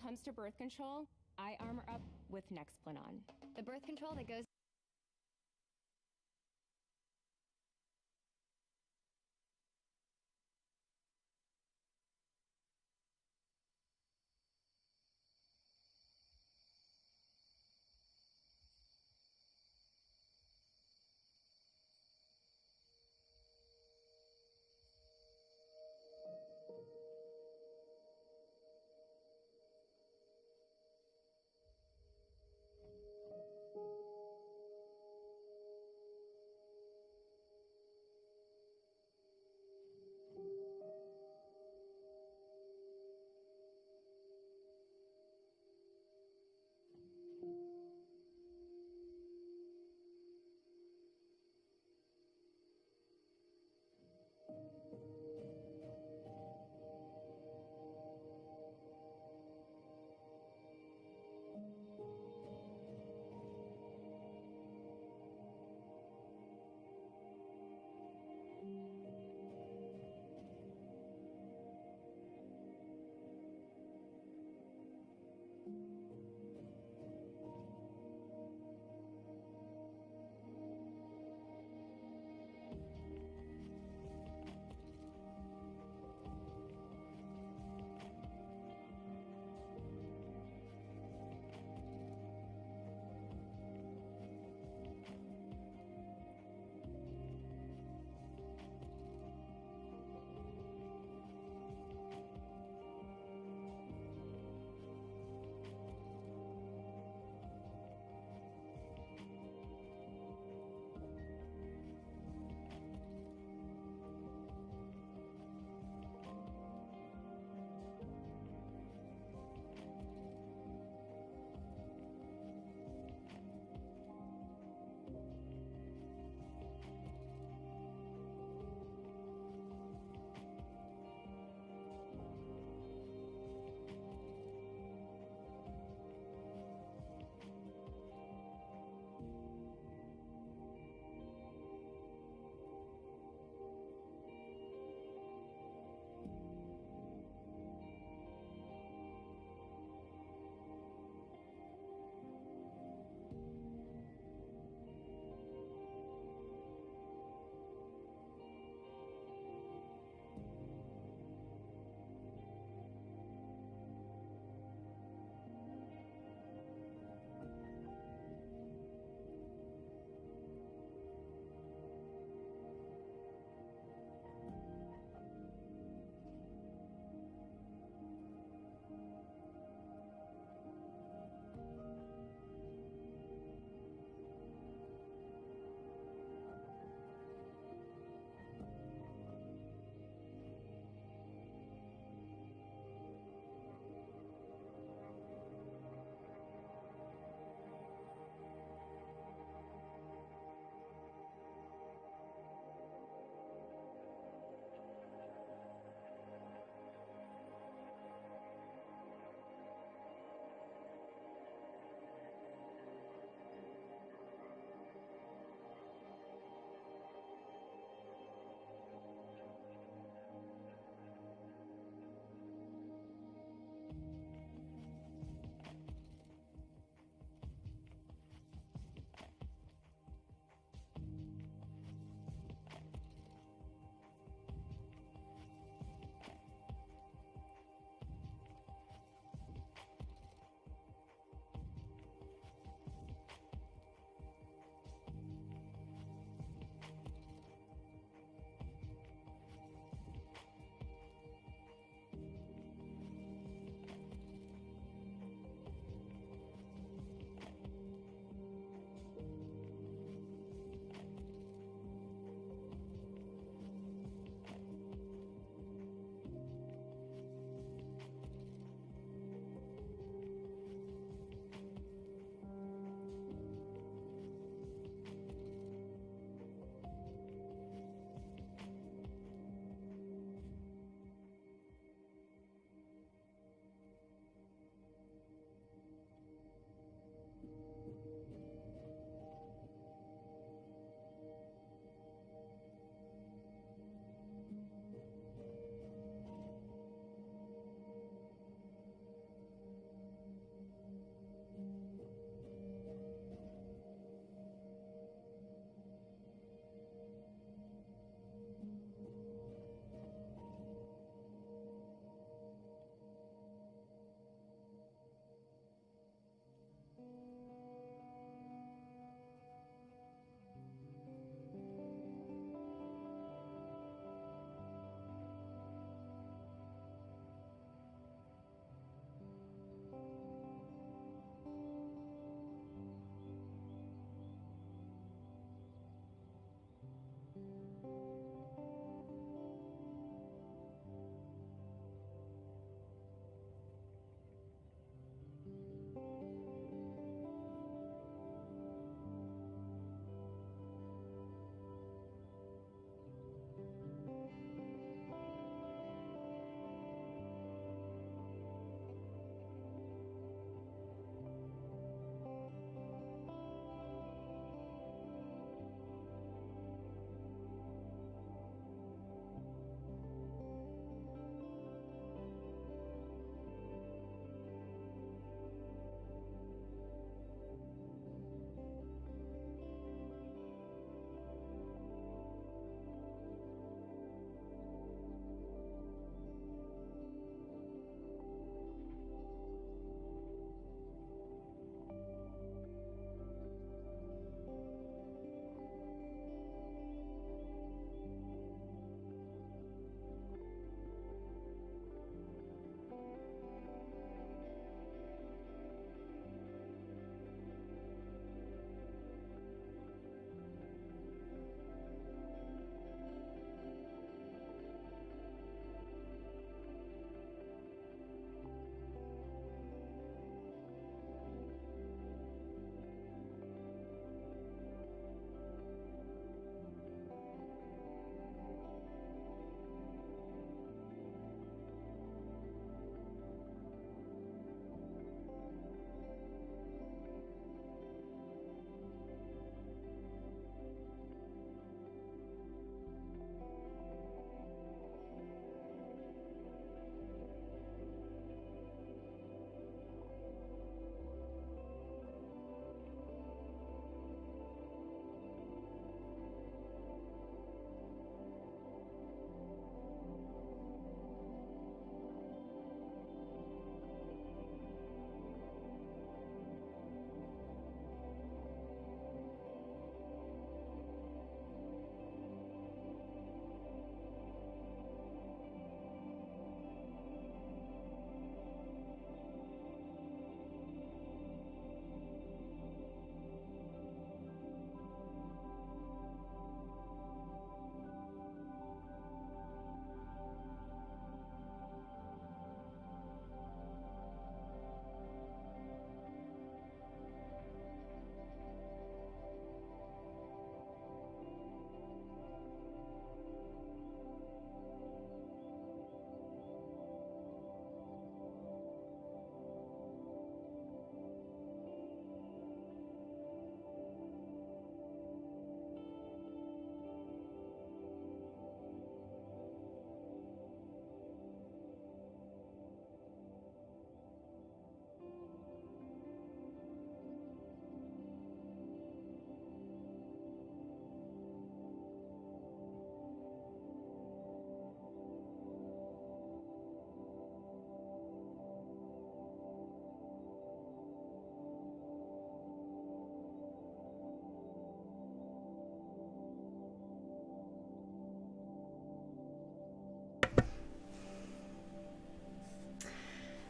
comes to birth control, I armor up with Nexplanon. The birth control that goes...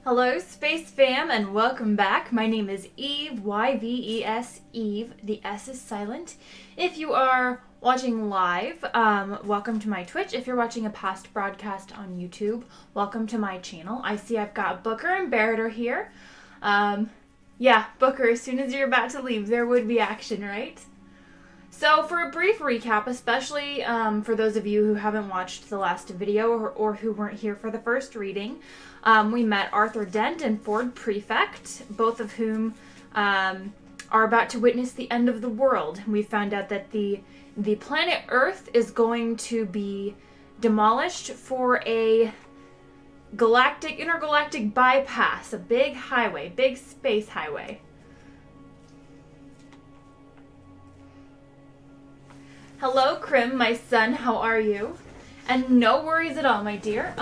Hello, Space Fam, and welcome back. My name is Eve, Y-V-E-S, Eve. The S is silent. If you are watching live, welcome to my Twitch. If you're watching a past broadcast on YouTube, welcome to my channel. I see I've got Booker and Barrett are here. Yeah, Booker, as soon as you're about to leave, there would be action, right? So for a brief recap, especially for those of you who haven't watched the last video or who weren't here for the first reading, we met Arthur Dent and Ford Prefect, both of whom are about to witness the end of the world. We found out that the planet Earth is going to be demolished for a intergalactic bypass, a big highway, big space highway. Hello, Krim, my son, how are you? And no worries at all, my dear.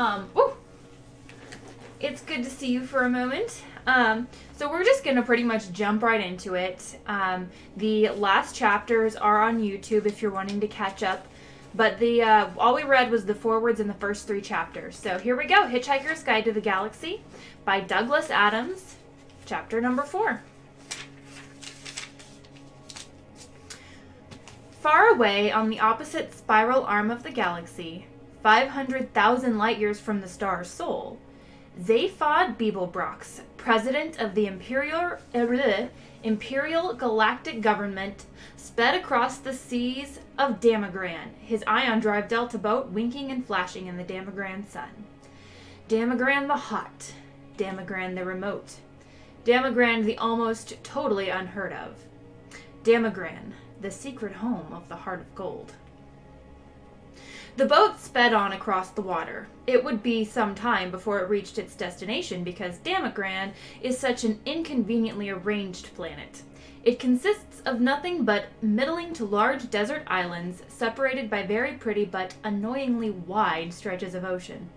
It's good to see you for a moment. So we're just gonna pretty much jump right into it. The last chapters are on YouTube if you're wanting to catch up. But all we read was the forewords in the first 3 chapters. So here we go, Hitchhiker's Guide to the Galaxy by Douglas Adams, chapter number 4. Far away on the opposite spiral arm of the galaxy, 500,000 light-years from the star's soul, Zaphod Beeblebrox, president of the Imperial Galactic Government, sped across the seas of Damagran, his ion drive delta boat winking and flashing in the Damagran sun. Damagran the hot, Damagran the remote, Damagran the almost totally unheard of, Damagran, the secret home of the Heart of Gold. The boat sped on across the water. It would be some time before it reached its destination because Damagran is such an inconveniently arranged planet. It consists of nothing but middling to large desert islands separated by very pretty but annoyingly wide stretches of ocean.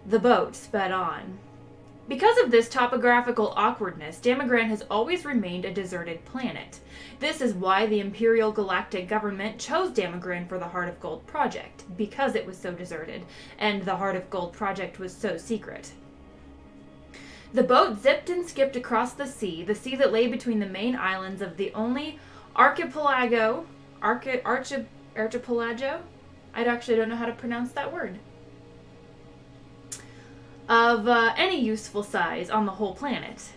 The boat sped on. Because of this topographical awkwardness, Damagran has always remained a deserted planet. This is why the Imperial Galactic Government chose Damagran for the Heart of Gold project, because it was so deserted, and the Heart of Gold project was so secret. The boat zipped and skipped across the sea that lay between the main islands of the only archipelago? I actually don't know how to pronounce that word. Of any useful size on the whole planet.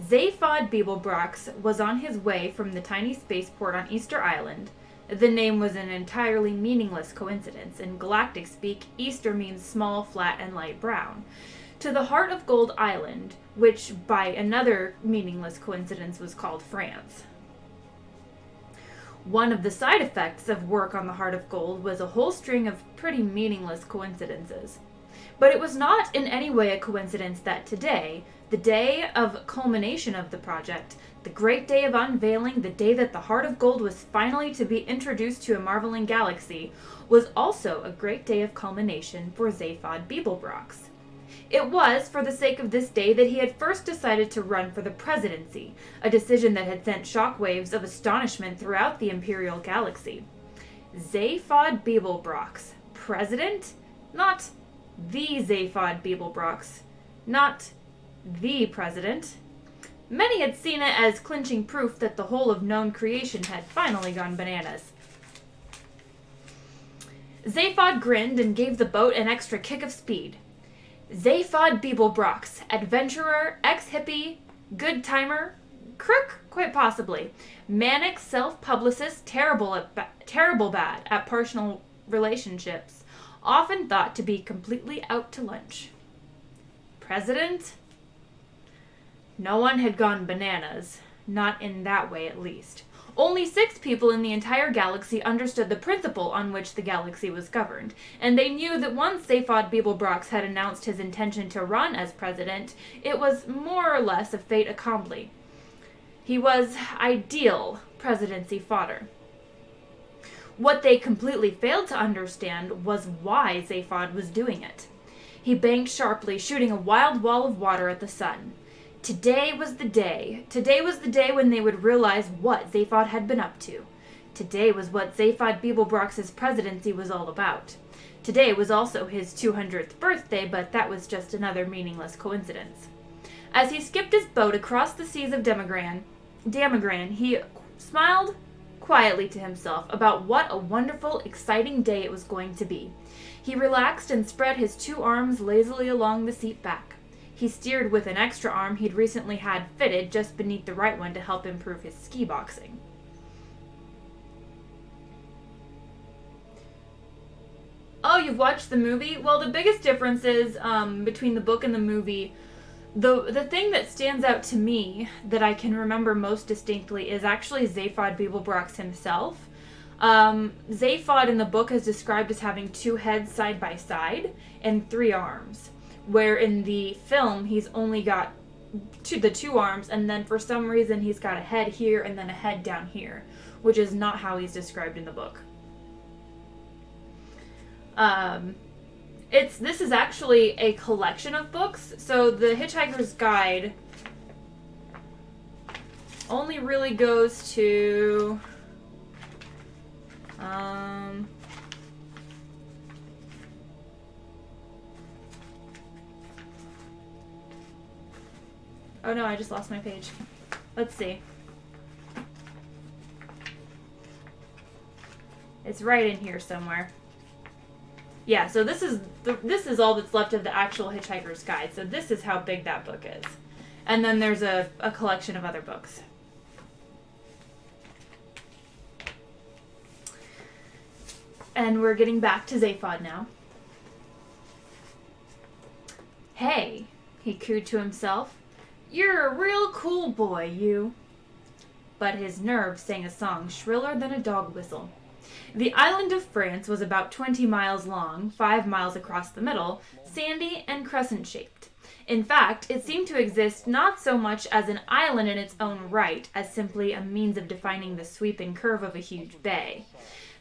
Zaphod Beeblebrox was on his way from the tiny spaceport on Easter Island. The name was an entirely meaningless coincidence. In galactic speak, Easter means small, flat, and light brown. To the Heart of Gold Island, which by another meaningless coincidence was called France. One of the side effects of work on the Heart of Gold was a whole string of pretty meaningless coincidences. But it was not in any way a coincidence that today, the day of culmination of the project, the great day of unveiling, the day that the Heart of Gold was finally to be introduced to a marveling galaxy, was also a great day of culmination for Zaphod Beeblebrox. It was for the sake of this day that he had first decided to run for the presidency, a decision that had sent shockwaves of astonishment throughout the Imperial Galaxy. Zaphod Beeblebrox, president? Not the Zaphod Beeblebrox, not the president. Many had seen it as clinching proof that the whole of known creation had finally gone bananas. Zaphod grinned and gave the boat an extra kick of speed. Zaphod Beeblebrox, adventurer, ex-hippie, good-timer, crook, quite possibly, manic self-publicist, terrible bad at personal relationships, often thought to be completely out to lunch. President? No one had gone bananas. Not in that way, at least. Only 6 people in the entire galaxy understood the principle on which the galaxy was governed, and they knew that once Zaphod Beeblebrox had announced his intention to run as president, it was more or less a fait accompli. He was ideal presidency fodder. What they completely failed to understand was why Zaphod was doing it. He banked sharply, shooting a wild wall of water at the sun. Today was the day. Today was the day when they would realize what Zaphod had been up to. Today was what Zaphod Beeblebrox's presidency was all about. Today was also his 200th birthday, but that was just another meaningless coincidence. As he skipped his boat across the seas of Damagran, he smiled quietly to himself about what a wonderful, exciting day it was going to be. He relaxed and spread his 2 arms lazily along the seat back. He steered with an extra arm he'd recently had fitted just beneath the right one to help improve his ski boxing. Oh, you've watched the movie? Well, the biggest difference is between the book and the movie. The thing that stands out to me that I can remember most distinctly is actually Zaphod Beeblebrox himself. Zaphod in the book is described as having 2 heads side by side and 3 arms, where in the film he's only got the 2 arms, and then for some reason he's got a head here and then a head down here, which is not how he's described in the book. This is actually a collection of books. So the Hitchhiker's Guide only really goes to oh no, I just lost my page. Let's see. It's right in here somewhere. Yeah, so this is all that's left of the actual Hitchhiker's Guide. So this is how big that book is. And then there's a collection of other books. And we're getting back to Zaphod now. Hey, he cooed to himself. You're a real cool boy, you. But his nerves sang a song shriller than a dog whistle. The island of France was about 20 miles long, 5 miles across the middle, sandy and crescent-shaped. In fact, it seemed to exist not so much as an island in its own right, as simply a means of defining the sweeping curve of a huge bay.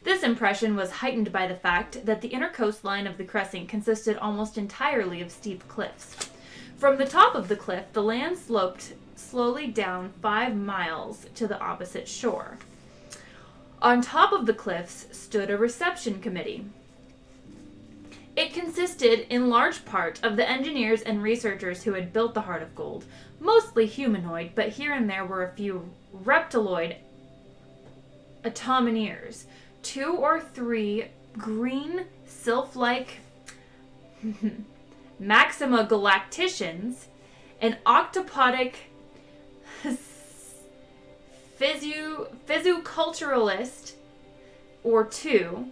This impression was heightened by the fact that the inner coastline of the crescent consisted almost entirely of steep cliffs. From the top of the cliff, the land sloped slowly down 5 miles to the opposite shore. On top of the cliffs stood a reception committee. It consisted in large part of the engineers and researchers who had built the Heart of Gold, mostly humanoid, but here and there were a few reptiloid atomineers, 2 or 3 green sylph-like Maxima galacticians, an octopodic physioculturalist or 2,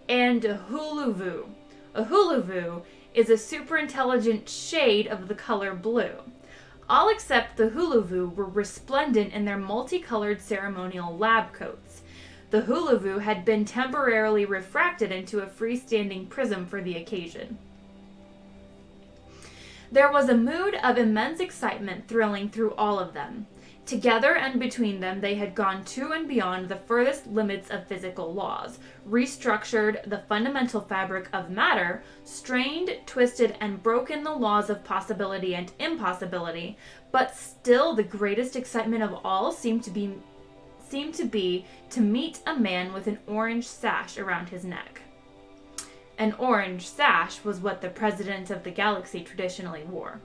and a huluvu. A huluvu is a superintelligent shade of the color blue. All except the huluvu were resplendent in their multicolored ceremonial lab coats. The huluvu had been temporarily refracted into a freestanding prism for the occasion. There was a mood of immense excitement thrilling through all of them. Together and between them, they had gone to and beyond the furthest limits of physical laws, restructured the fundamental fabric of matter, strained, twisted, and broken the laws of possibility and impossibility, but still the greatest excitement of all seemed to be to meet a man with an orange sash around his neck. An orange sash was what the president of the galaxy traditionally wore.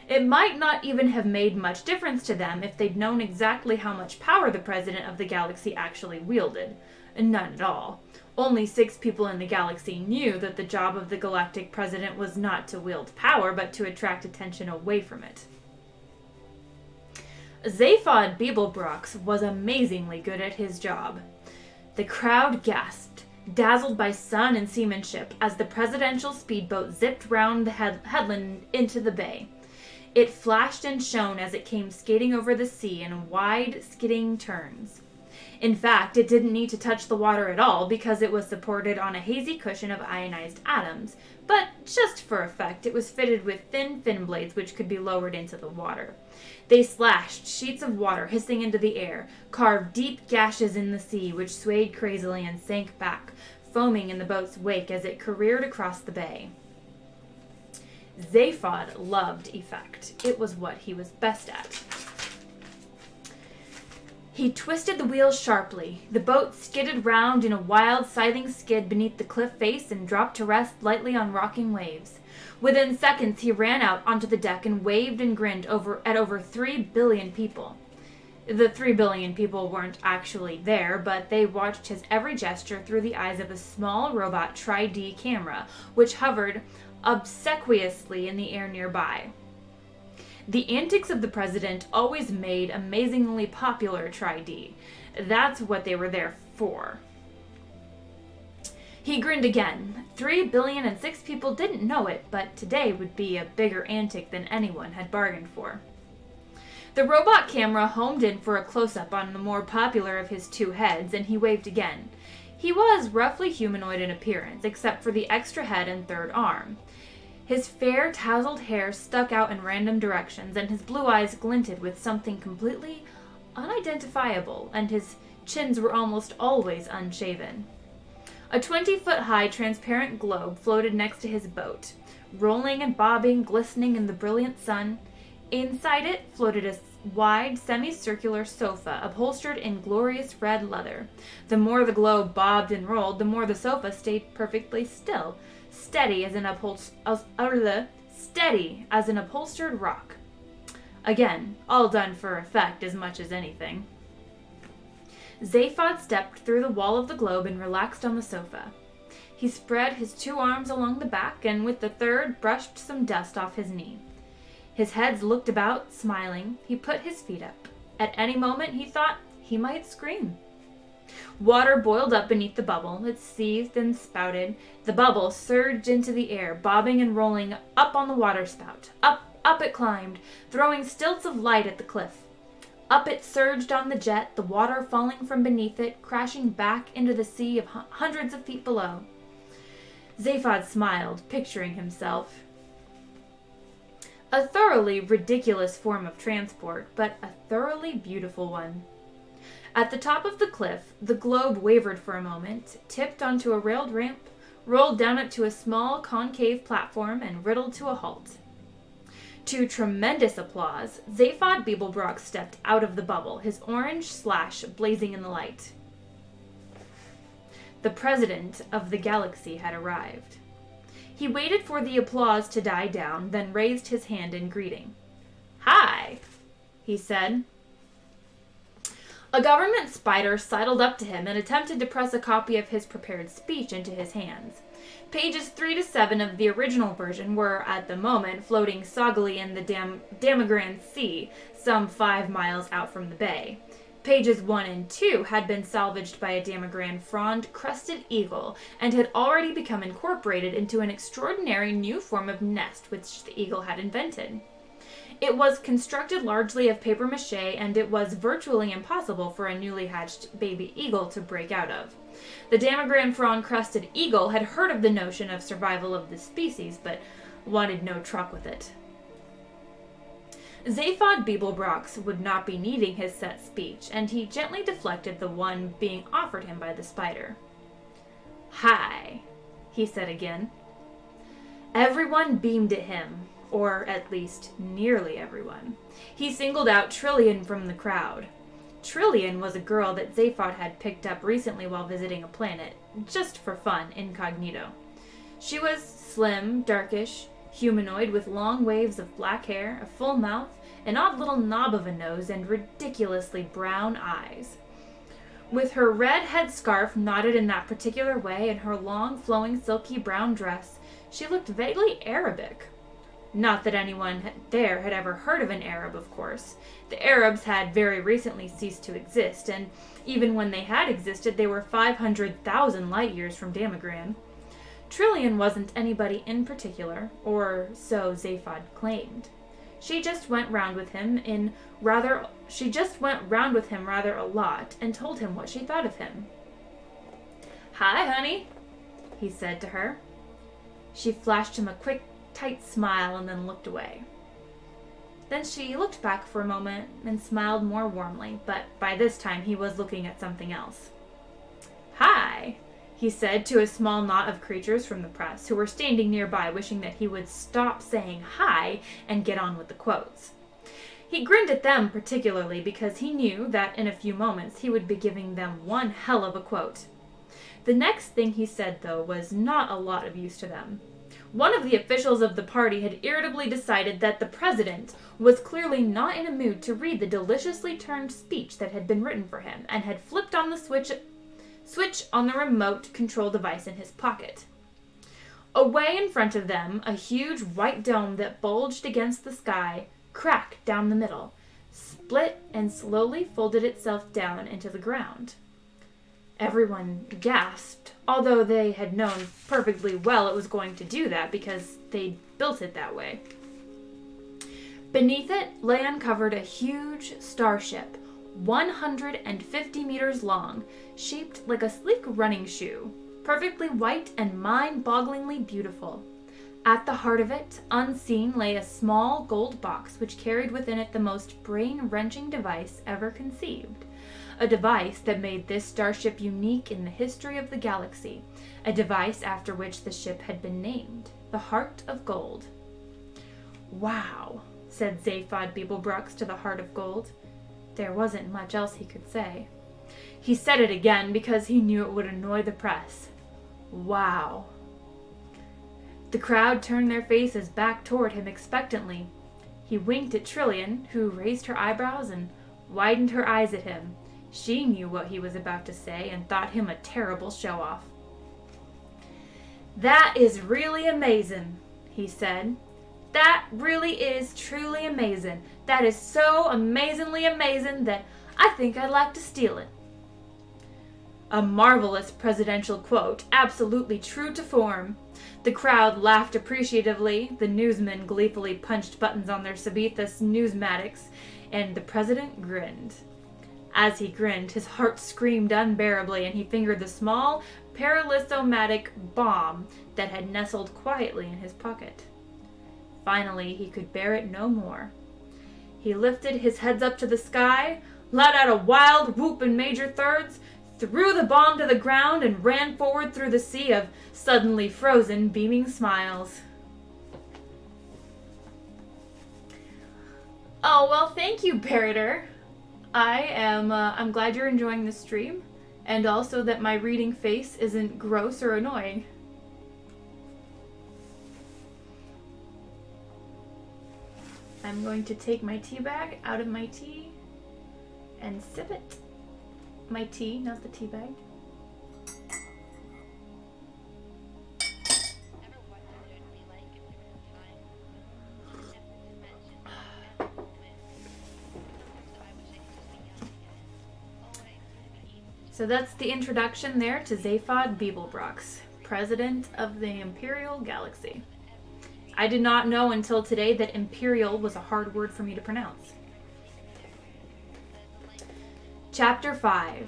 It might not even have made much difference to them if they'd known exactly how much power the president of the galaxy actually wielded. None at all. Only 6 people in the galaxy knew that the job of the galactic president was not to wield power, but to attract attention away from it. Zaphod Beeblebrox was amazingly good at his job. The crowd gasped, dazzled by sun and seamanship, as the presidential speedboat zipped round the headland into the bay. It flashed and shone as it came skating over the sea in wide, skidding turns. In fact, it didn't need to touch the water at all because it was supported on a hazy cushion of ionized atoms, but just for effect, it was fitted with thin fin blades which could be lowered into the water. They slashed sheets of water hissing into the air, carved deep gashes in the sea which swayed crazily and sank back, foaming in the boat's wake as it careered across the bay. Zaphod loved effect. It was what he was best at. He twisted the wheels sharply. The boat skidded round in a wild, scything skid beneath the cliff face and dropped to rest lightly on rocking waves. Within seconds, he ran out onto the deck and waved and grinned at over 3 billion people. The 3 billion people weren't actually there, but they watched his every gesture through the eyes of a small robot Tri-D camera, which hovered obsequiously in the air nearby. The antics of the president always made amazingly popular Tri-D. That's what they were there for. He grinned again. 3,000,006,000 people didn't know it, but today would be a bigger antic than anyone had bargained for. The robot camera homed in for a close-up on the more popular of his 2 heads, and he waved again. He was roughly humanoid in appearance, except for the extra head and 3rd arm. His fair, tousled hair stuck out in random directions, and his blue eyes glinted with something completely unidentifiable, and his chins were almost always unshaven. A 20-foot-high transparent globe floated next to his boat, rolling and bobbing, glistening in the brilliant sun. Inside it floated a wide, semicircular sofa upholstered in glorious red leather. The more the globe bobbed and rolled, the more the sofa stayed perfectly still, steady as an upholstered rock. Again, all done for effect as much as anything. Zaphod stepped through the wall of the globe and relaxed on the sofa. He spread his 2 arms along the back and with the 3rd brushed some dust off his knee. His head looked about, smiling. He put his feet up. At any moment, he thought he might scream. Water boiled up beneath the bubble. It seethed and spouted. The bubble surged into the air, bobbing and rolling up on the waterspout. Up it climbed, throwing stilts of light at the cliff. Up it surged on the jet, the water falling from beneath it, crashing back into the sea of hundreds of feet below. Zaphod smiled, picturing himself. A thoroughly ridiculous form of transport, but a thoroughly beautiful one. At the top of the cliff, the globe wavered for a moment, tipped onto a railed ramp, rolled down it to a small concave platform, and riddled to a halt. To tremendous applause, Zaphod Beeblebrox stepped out of the bubble, his orange slash blazing in the light. The president of the galaxy had arrived. He waited for the applause to die down, then raised his hand in greeting. "Hi," he said. A government spider sidled up to him and attempted to press a copy of his prepared speech into his hands. Pages 3 to 7 of the original version were, at the moment, floating soggily in the Damagran Sea, some 5 miles out from the bay. Pages 1 and 2 had been salvaged by a Damagran frond-crested eagle and had already become incorporated into an extraordinary new form of nest which the eagle had invented. It was constructed largely of papier-mâché, and it was virtually impossible for a newly hatched baby eagle to break out of. The Damagran frond-crested eagle had heard of the notion of survival of the species, but wanted no truck with it. Zaphod Beeblebrox would not be needing his set speech, and he gently deflected the one being offered him by the spider. "Hi," he said again. Everyone beamed at him, or at least nearly everyone. He singled out Trillian from the crowd. Trillian was a girl that Zaphod had picked up recently while visiting a planet, just for fun, incognito. She was slim, darkish, humanoid with long waves of black hair, a full mouth, an odd little knob of a nose, and ridiculously brown eyes. With her red headscarf knotted in that particular way and her long, flowing, silky brown dress, she looked vaguely Arabic. Not that anyone there had ever heard of an Arab, of course. The Arabs had very recently ceased to exist, and even when they had existed, they were 500,000 light years from Damagran. Trillian wasn't anybody in particular, or so Zaphod claimed. She just went round with him rather a lot and told him what she thought of him. "Hi, honey," he said to her. She flashed him a quick, tight smile and then looked away. Then she looked back for a moment and smiled more warmly, but by this time he was looking at something else. "Hi," he said to a small knot of creatures from the press who were standing nearby, wishing that he would stop saying hi and get on with the quotes. He grinned at them particularly because he knew that in a few moments he would be giving them one hell of a quote. The next thing he said, though, was not a lot of use to them. One of the officials of the party had irritably decided that the president was clearly not in a mood to read the deliciously turned speech that had been written for him, and had flipped on the switch on the remote control device in his pocket. Away in front of them, a huge white dome that bulged against the sky cracked down the middle, split, and slowly folded itself down into the ground. Everyone gasped, although they had known perfectly well it was going to do that because they'd built it that way. Beneath it lay uncovered a huge starship, 150 meters long, shaped like a sleek running shoe, perfectly white and mind-bogglingly beautiful. At the heart of it, unseen, lay a small gold box which carried within it the most brain-wrenching device ever conceived. A device that made this starship unique in the history of the galaxy, a device after which the ship had been named, the Heart of Gold. "Wow," said Zaphod Beeblebrox to the Heart of Gold. There wasn't much else he could say. He said it again because he knew it would annoy the press. Wow. The crowd turned their faces back toward him expectantly. He winked at Trillian, who raised her eyebrows and widened her eyes at him. She knew what he was about to say and thought him a terrible show-off. "That is really amazing," he said. "That really is truly amazing. That is so amazingly amazing that I think I'd like to steal it." A marvelous presidential quote, absolutely true to form. The crowd laughed appreciatively, the newsmen gleefully punched buttons on their Sabithus newsmatics, and the president grinned. As he grinned, his heart screamed unbearably, and he fingered the small paralysomatic bomb that had nestled quietly in his pocket. Finally, he could bear it no more. He lifted his heads up to the sky, let out a wild whoop in major thirds, threw the bomb to the ground, and ran forward through the sea of suddenly frozen, beaming smiles. Oh, well, thank you, Barreter. I'm glad you're enjoying the stream, and also that my reading face isn't gross or annoying. I'm going to take my tea bag out of my tea and sip it. My tea, not the tea bag. So that's the introduction there to Zaphod Beeblebrox, President of the Imperial Galaxy. I did not know until today that Imperial was a hard word for me to pronounce. Chapter 5.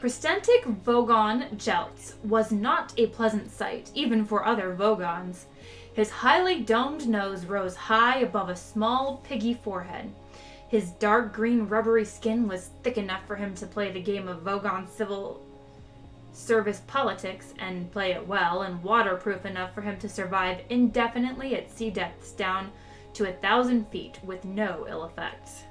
Prostentic Vogon Jeltz was not a pleasant sight, even for other Vogons. His highly domed nose rose high above a small, piggy forehead. His dark green rubbery skin was thick enough for him to play the game of Vogon civil service politics and play it well, and waterproof enough for him to survive indefinitely at sea depths down to 1,000 feet with no ill effects.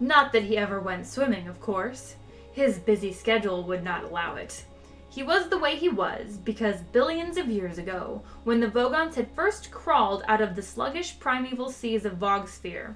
Not that he ever went swimming, of course. His busy schedule would not allow it. He was the way he was because billions of years ago, when the Vogons had first crawled out of the sluggish primeval seas of Vogsphere,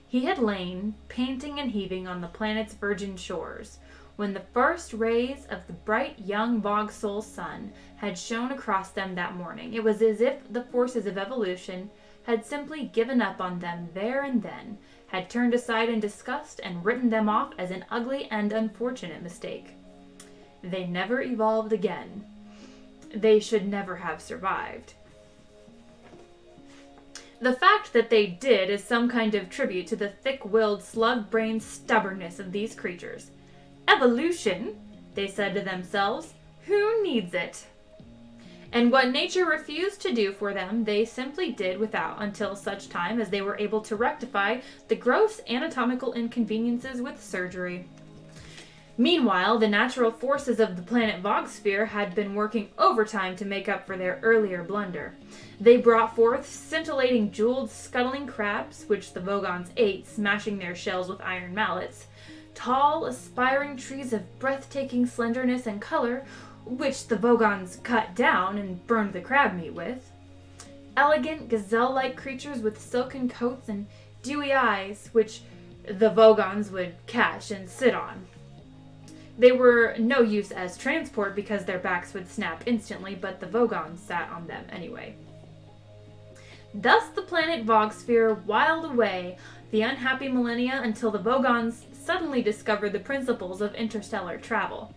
he had lain, panting and heaving on the planet's virgin shores, when the first rays of the bright young Vogsol sun had shone across them that morning. It was as if the forces of evolution had simply given up on them there and then, had turned aside in disgust and written them off as an ugly and unfortunate mistake. They never evolved again. They should never have survived. The fact that they did is some kind of tribute to the thick-willed, slug-brained stubbornness of these creatures. Evolution, they said to themselves, who needs it? And what nature refused to do for them, they simply did without until such time as they were able to rectify the gross anatomical inconveniences with surgery. Meanwhile, the natural forces of the planet Vogsphere had been working overtime to make up for their earlier blunder. They brought forth scintillating jeweled scuttling crabs, which the Vogons ate, smashing their shells with iron mallets, tall, aspiring trees of breathtaking slenderness and color, which the Vogons cut down and burned the crab meat with, elegant gazelle-like creatures with silken coats and dewy eyes, which the Vogons would catch and sit on. They were no use as transport because their backs would snap instantly, but the Vogons sat on them anyway. Thus the planet Vogsphere whiled away the unhappy millennia until the Vogons suddenly discovered the principles of interstellar travel.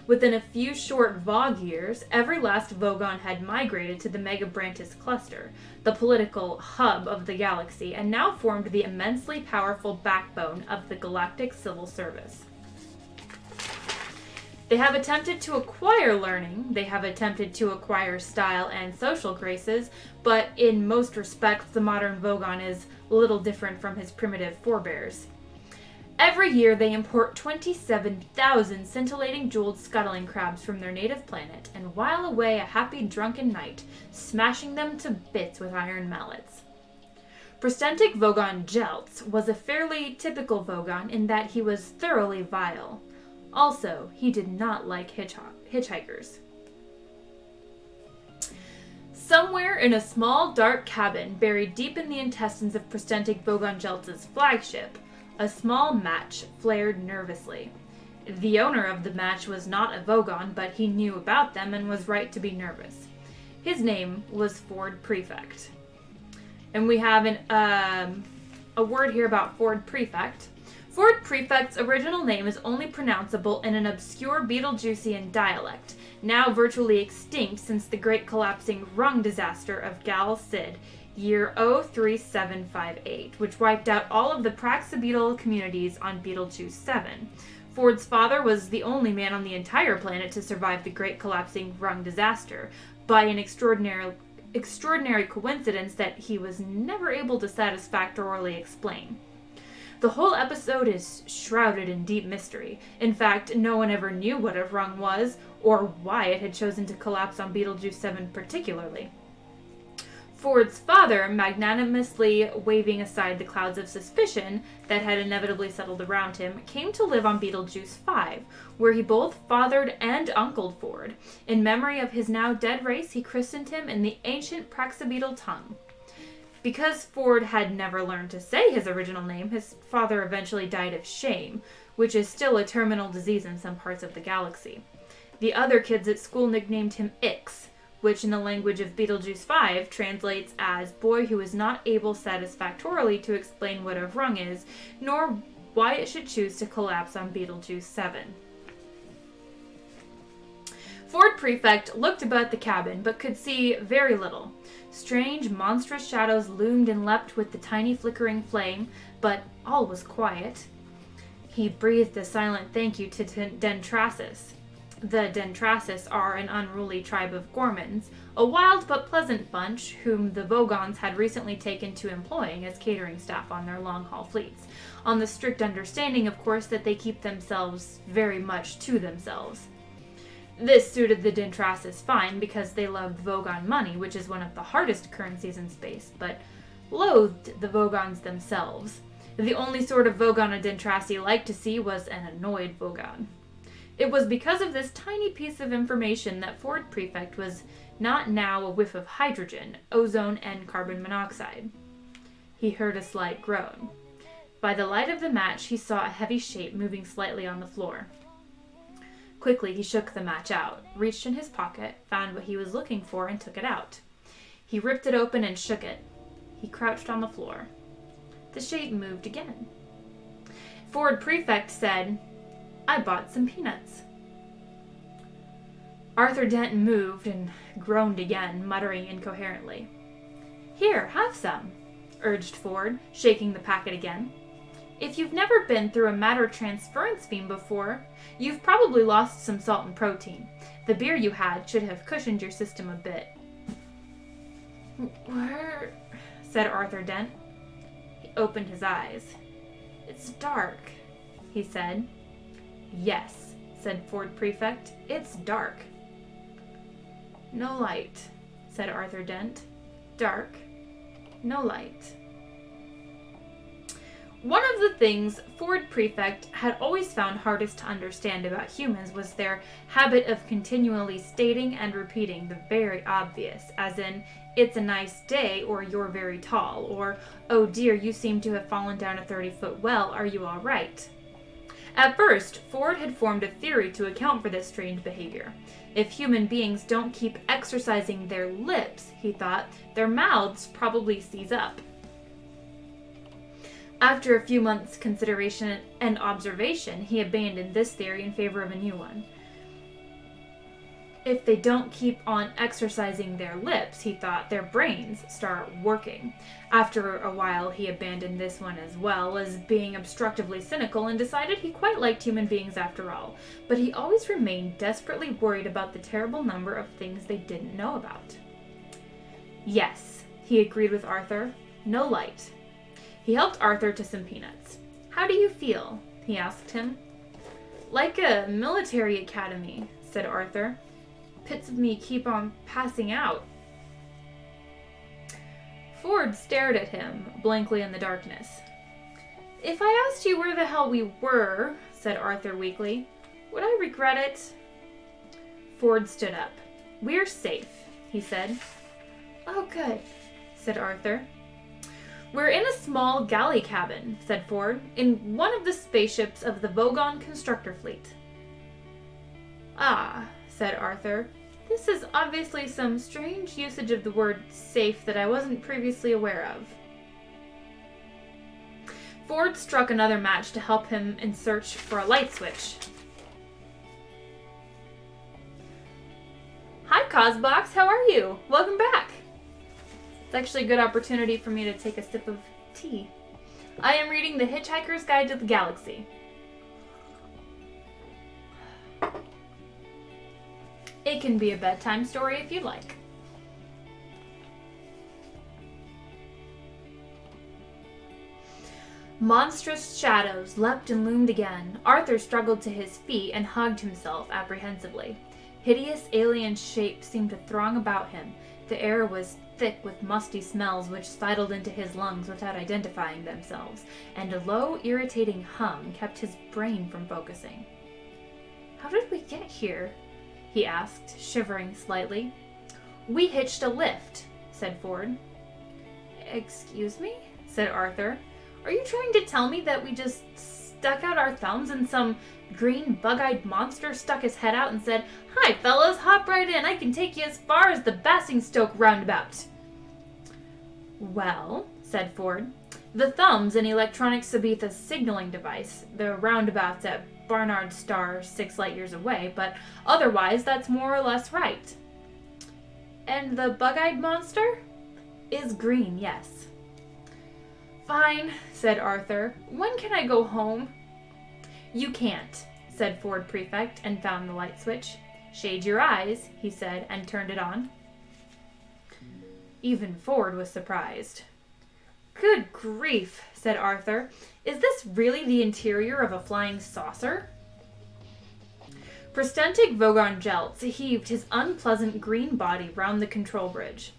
Within a few short Vog years, every last Vogon had migrated to the Megabrantis cluster, the political hub of the galaxy, and now formed the immensely powerful backbone of the galactic civil service. They have attempted to acquire learning, they have attempted to acquire style and social graces, but in most respects the modern Vogon is little different from his primitive forebears. Every year they import 27,000 scintillating jeweled scuttling crabs from their native planet and while away a happy drunken night, smashing them to bits with iron mallets. Prostentic Vogon Jeltz was a fairly typical Vogon in that he was thoroughly vile. Also, he did not like hitchhikers. Somewhere in a small, dark cabin buried deep in the intestines of Prostentic Vogon Jeltz's flagship, a small match flared nervously. The owner of the match was not a Vogon, but he knew about them and was right to be nervous. His name was Ford Prefect. And we have a word here about Ford Prefect. Ford Prefect's original name is only pronounceable in an obscure Betelgeusian dialect, now virtually extinct since the great collapsing rung disaster of Gal Cid, year 03758, which wiped out all of the Praxabeetle communities on Betelgeuse 7. Ford's father was the only man on the entire planet to survive the great collapsing rung disaster, by an extraordinary coincidence that he was never able to satisfactorily explain. The whole episode is shrouded in deep mystery. In fact, no one ever knew what a rung was, or why it had chosen to collapse on Betelgeuse 7 particularly. Ford's father, magnanimously waving aside the clouds of suspicion that had inevitably settled around him, came to live on Betelgeuse 5, where he both fathered and uncled Ford. In memory of his now dead race, he christened him in the ancient Praxabeetle tongue. Because Ford had never learned to say his original name, his father eventually died of shame, which is still a terminal disease in some parts of the galaxy. The other kids at school nicknamed him Ix, which in the language of Betelgeuse 5 translates as boy who is not able satisfactorily to explain what a rung is, nor why it should choose to collapse on Betelgeuse 7. Ford Prefect looked about the cabin, but could see very little. Strange, monstrous shadows loomed and leapt with the tiny flickering flame, but all was quiet. He breathed a silent thank you to Dentrasis. The Dentrasis are an unruly tribe of Gormans, a wild but pleasant bunch whom the Vogons had recently taken to employing as catering staff on their long-haul fleets, on the strict understanding, of course, that they keep themselves very much to themselves. This suited the Dentrasis fine because they loved Vogon money, which is one of the hardest currencies in space, but loathed the Vogons themselves. The only sort of Vogon a Dentrasi liked to see was an annoyed Vogon. It was because of this tiny piece of information that Ford Prefect was not now a whiff of hydrogen, ozone, and carbon monoxide. He heard a slight groan. By the light of the match, he saw a heavy shape moving slightly on the floor. Quickly, he shook the match out, reached in his pocket, found what he was looking for, and took it out. He ripped it open and shook it. He crouched on the floor. The shape moved again. Ford Prefect said, "I bought some peanuts." Arthur Dent moved and groaned again, muttering incoherently. "Here, have some," urged Ford, shaking the packet again. "If you've never been through a matter transference fiend before, you've probably lost some salt and protein. The beer you had should have cushioned your system a bit." "Where?" said Arthur Dent. He opened his eyes. "It's dark," he said. "Yes, said Ford Prefect. "It's dark." "No light," said Arthur Dent. "Dark. No light." One of the things Ford Prefect had always found hardest to understand about humans was their habit of continually stating and repeating the very obvious, as in, "It's a nice day," or "You're very tall," or "Oh dear, you seem to have fallen down a 30-foot well, are you all right?" At first, Ford had formed a theory to account for this strange behavior. If human beings don't keep exercising their lips, he thought, their mouths probably seize up. After a few months' consideration and observation, he abandoned this theory in favor of a new one. If they don't keep on exercising their lips, he thought, their brains start working. After a while, he abandoned this one as well, as being obstructively cynical, and decided he quite liked human beings after all. But he always remained desperately worried about the terrible number of things they didn't know about. "Yes," he agreed with Arthur. "No light." He helped Arthur to some peanuts. "How do you feel?" he asked him. "Like a military academy," said Arthur. "Bits of me keep on passing out." Ford stared at him blankly in the darkness. "If I asked you where the hell we were," said Arthur weakly, "would I regret it?" Ford stood up. "We're safe," he said. "Oh, good," said Arthur. "We're in a small galley cabin," said Ford, "in one of the spaceships of the Vogon constructor fleet." "Ah," said Arthur. "This is obviously some strange usage of the word safe that I wasn't previously aware of." Ford struck another match to help him in search for a light switch. "Hi, Cosbox, how are you? Welcome back." It's actually a good opportunity for me to take a sip of tea. "I am reading The Hitchhiker's Guide to the Galaxy." It can be a bedtime story if you like. Monstrous shadows leapt and loomed again. Arthur struggled to his feet and hugged himself apprehensively. Hideous alien shapes seemed to throng about him. The air was thick with musty smells which sidled into his lungs without identifying themselves, and a low, irritating hum kept his brain from focusing. "How did we get here?" he asked, shivering slightly. "We hitched a lift," said Ford. "Excuse me?" said Arthur. "Are you trying to tell me that we just stuck out our thumbs and some green bug-eyed monster stuck his head out and said, 'Hi, fellas, hop right in. I can take you as far as the Basingstoke roundabout'?" "Well," said Ford, "the thumb's an electronic Sabetha signaling device. The roundabout's at Barnard Star 6 light years away, but otherwise that's more or less right." "And the bug-eyed monster?" "Is green, yes." "Fine," said Arthur. "When can I go home?" "You can't," said Ford Prefect, and found the light switch. "Shade your eyes," he said, and turned it on. Even Ford was surprised. "Good grief," said Arthur. "Is this really the interior of a flying saucer?" Prostantic Vogon Jeltz heaved his unpleasant green body round the control bridge.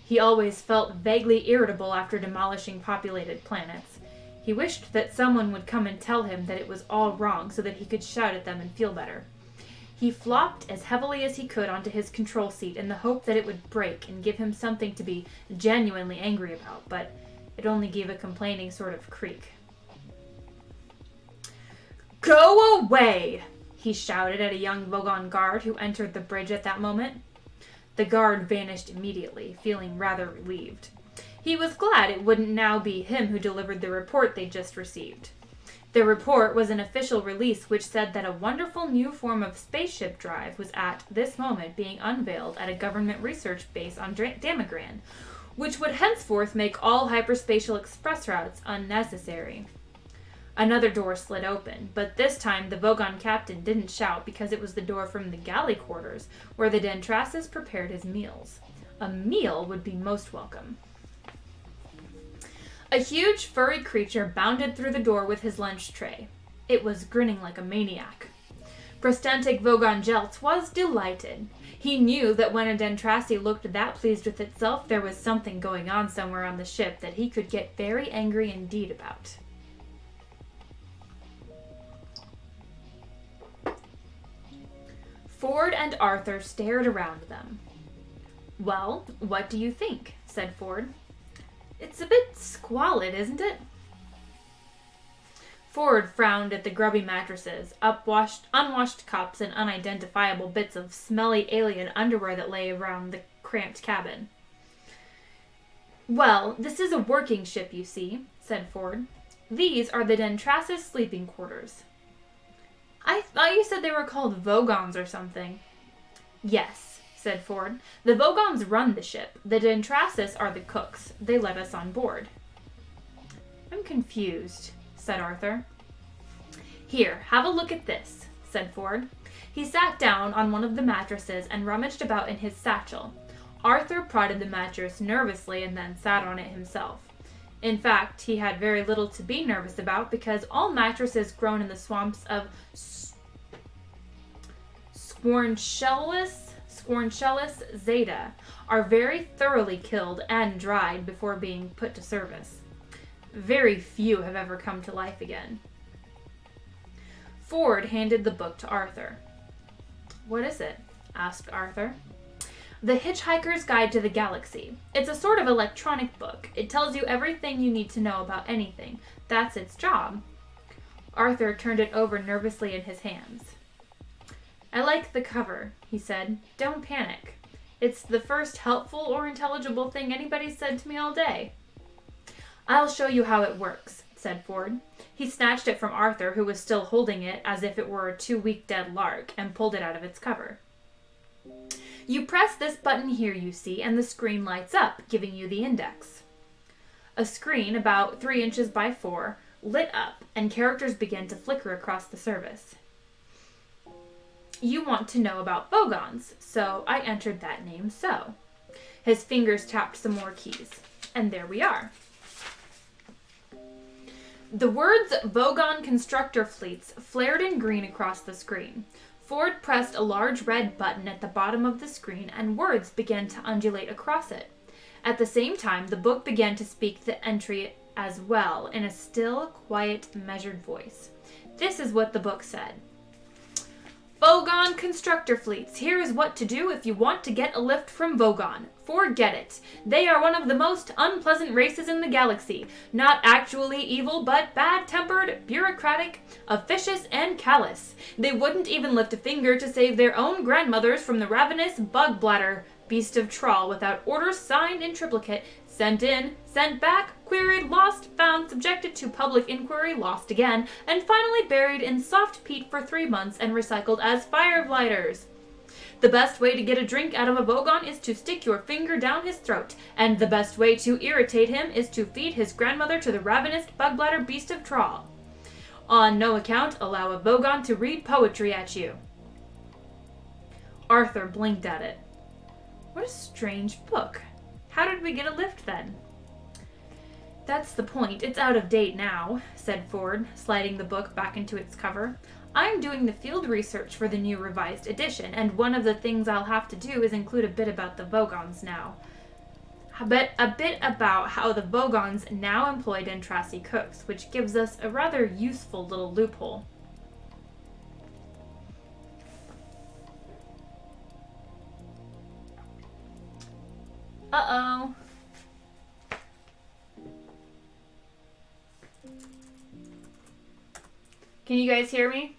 He always felt vaguely irritable after demolishing populated planets. He wished that someone would come and tell him that it was all wrong so that he could shout at them and feel better. He flopped as heavily as he could onto his control seat in the hope that it would break and give him something to be genuinely angry about, but it only gave a complaining sort of creak. "Go away!" he shouted at a young Vogon guard who entered the bridge at that moment. The guard vanished immediately, feeling rather relieved. He was glad it wouldn't now be him who delivered the report they'd just received. The report was an official release which said that a wonderful new form of spaceship drive was at this moment being unveiled at a government research base on Damagran, which would henceforth make all hyperspatial express routes unnecessary. Another door slid open, but this time the Vogon captain didn't shout because it was the door from the galley quarters, where the Dentrasis prepared his meals. A meal would be most welcome. A huge furry creature bounded through the door with his lunch tray. It was grinning like a maniac. Prostantic Vogon Jeltz was delighted. He knew that when a Dentrassi looked that pleased with itself, there was something going on somewhere on the ship that he could get very angry indeed about. Ford and Arthur stared around them. "Well, what do you think?" said Ford. "It's a bit squalid, isn't it?" Ford frowned at the grubby mattresses, unwashed cups, and unidentifiable bits of smelly alien underwear that lay around the cramped cabin. "Well, this is a working ship, you see," said Ford. "These are the Dentrassis sleeping quarters." "I thought you said they were called Vogons or something." "Yes," said Ford. "The Vogons run the ship. The Dentrassis are the cooks. They let us on board." "I'm confused," said Arthur. "Here, have a look at this," said Ford. He sat down on one of the mattresses and rummaged about in his satchel. Arthur prodded the mattress nervously and then sat on it himself. In fact, he had very little to be nervous about because all mattresses grown in the swamps of Squarncellus zeta are very thoroughly killed and dried before being put to service. Very few have ever come to life again. Ford handed the book to Arthur. "What is it?" asked Arthur. "The Hitchhiker's Guide to the Galaxy. It's a sort of electronic book. It tells you everything you need to know about anything. That's its job." Arthur turned it over nervously in his hands. "I like the cover," he said. "Don't panic. It's the first helpful or intelligible thing anybody's said to me all day." "I'll show you how it works," said Ford. He snatched it from Arthur, who was still holding it as if it were a 2-week dead lark, and pulled it out of its cover. "You press this button here, you see, and the screen lights up, giving you the index." A screen about 3 inches by 4 lit up, and characters began to flicker across the surface. "You want to know about Vogons, so I entered that name so." His fingers tapped some more keys, and there we are. The words Vogon Constructor Fleets flared in green across the screen. Ford pressed a large red button at the bottom of the screen, and words began to undulate across it. At the same time, the book began to speak the entry as well, in a still, quiet, measured voice. This is what the book said. "Vogon Constructor Fleets, here is what to do if you want to get a lift from Vogon. Forget it. They are one of the most unpleasant races in the galaxy. Not actually evil, but bad-tempered, bureaucratic, officious, and callous. They wouldn't even lift a finger to save their own grandmothers from the ravenous bug bladder beast of Trawl without orders signed in triplicate, sent in, sent back, queried, lost, found, subjected to public inquiry, lost again, and finally buried in soft peat for 3 months and recycled as fireblighters. The best way to get a drink out of a Vogon is to stick your finger down his throat, and the best way to irritate him is to feed his grandmother to the ravenous bug bladder beast of Trawl. On no account allow a Vogon to read poetry at you." Arthur blinked at it. What a strange book. How did we get a lift then? "That's the point. It's out of date now," said Ford, sliding the book back into its cover. "I'm doing the field research for the new revised edition, and one of the things I'll have to do is include a bit about the Vogons now. A bit about how the Vogons now employ Dentrassi cooks, which gives us a rather useful little loophole." Uh-oh. Can you guys hear me?